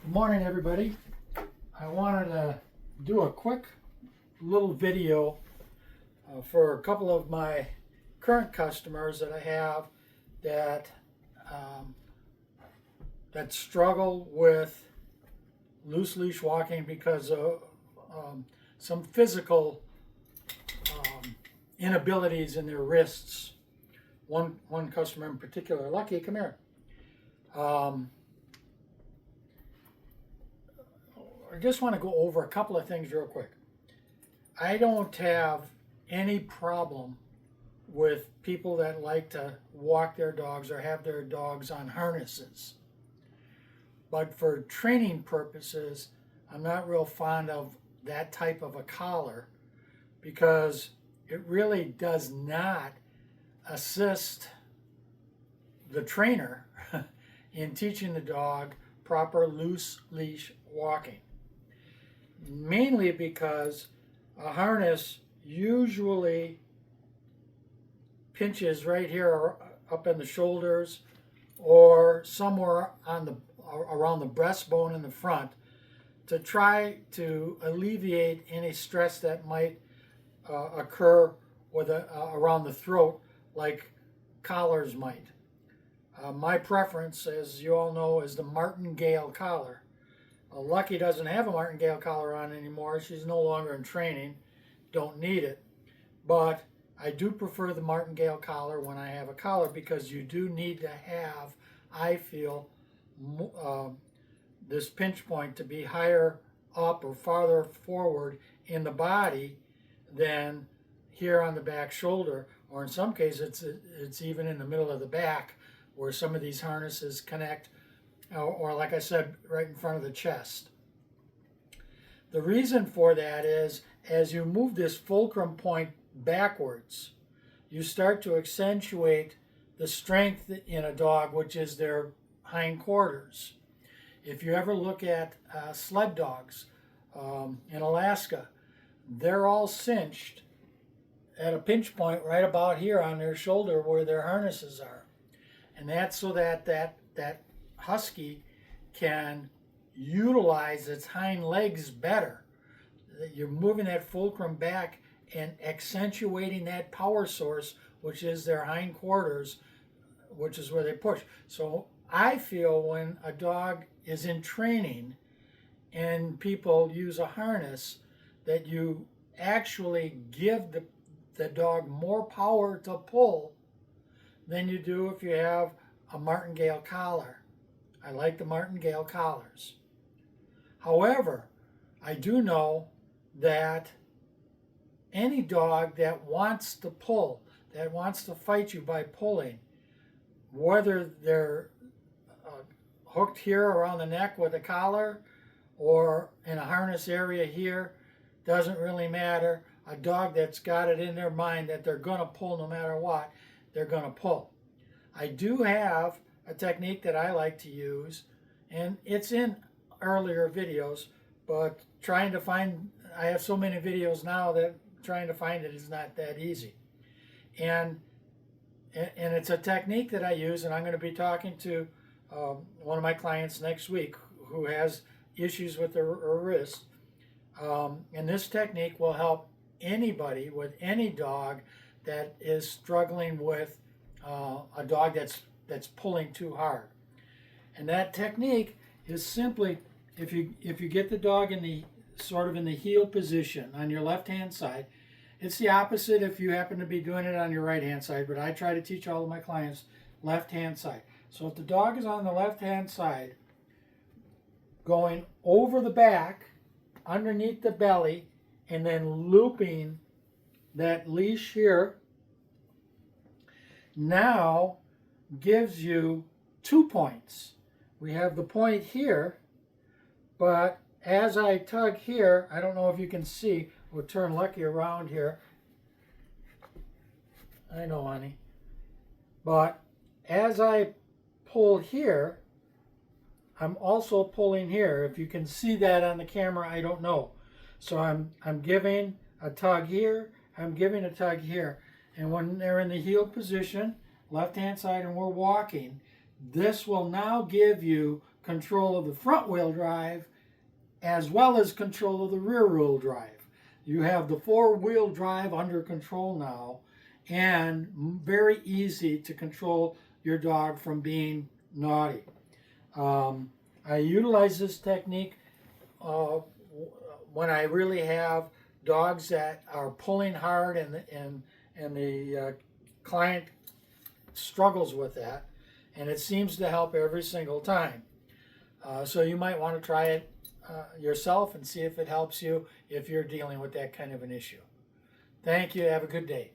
Good morning, everybody. I wanted to do a quick little video for a couple of my current customers that I have that that struggle with loose leash walking because of some physical inabilities in their wrists. One customer in particular, Lucky, come here. I just want to go over a couple of things real quick. I don't have any problem with people that like to walk their dogs or have their dogs on harnesses. But for training purposes, I'm not real fond of that type of a collar because it really does not assist the trainer in teaching the dog proper loose leash walking. Mainly because a harness usually pinches right here up in the shoulders or somewhere on around the breastbone in the front to try to alleviate any stress that might occur with around the throat, like collars might. My preference, as you all know, is the martingale collar. Lucky doesn't have a martingale collar on anymore. She's no longer in training. Don't need it. But I do prefer the martingale collar when I have a collar because you do need to have, I feel, this pinch point to be higher up or farther forward in the body than here on the back shoulder, or in some cases it's even in the middle of the back where some of these harnesses connect, or like I said, right in front of the chest. The reason for that is as you move this fulcrum point backwards, you start to accentuate the strength in a dog, which is their hindquarters. If you ever look at sled dogs in Alaska, they're all cinched at a pinch point right about here on their shoulder where their harnesses are. And that's so that that husky can utilize its hind legs better. You're moving that fulcrum back and accentuating that power source, which is their hindquarters, which is where they push. So I feel when a dog is in training and people use a harness, that you actually give the dog more power to pull than you do if you have a martingale collar. I like the martingale collars. However, I do know that any dog that wants to pull, that wants to fight you by pulling, whether they're hooked here around the neck with a collar or in a harness area here, doesn't really matter. A dog that's got it in their mind that they're going to pull no matter what, they're going to pull. I do have a technique that I like to use, and it's in earlier videos, but trying to find, I have so many videos now that trying to find it is not that easy. And it's a technique that I use, and I'm going to be talking to one of my clients next week who has issues with her wrist. And this technique will help anybody with any dog that is struggling with a dog that's pulling too hard. And that technique is simply, if you get the dog in the sort of in the heel position on your left hand side. It's the opposite if you happen to be doing it on your right hand side, but I try to teach all of my clients left hand side. So if the dog is on the left hand side, going over the back, underneath the belly, and then looping that leash here, now gives you 2 points. We have the point here, but as I tug here, I don't know if you can see, we'll turn Lucky around here. I know, honey. But as I pull here, I'm also pulling here. If you can see that on the camera, I don't know. So I'm giving a tug here, I'm giving a tug here. And when they're in the heel position, left hand side, and we're walking, this will now give you control of the front wheel drive as well as control of the rear wheel drive. You have the 4-wheel drive under control now, and very easy to control your dog from being naughty. I utilize this technique when I really have dogs that are pulling hard and the client struggles with that, and it seems to help every single time. So you might want to try it yourself and see if it helps you if you're dealing with that kind of an issue. Thank you. Have a good day.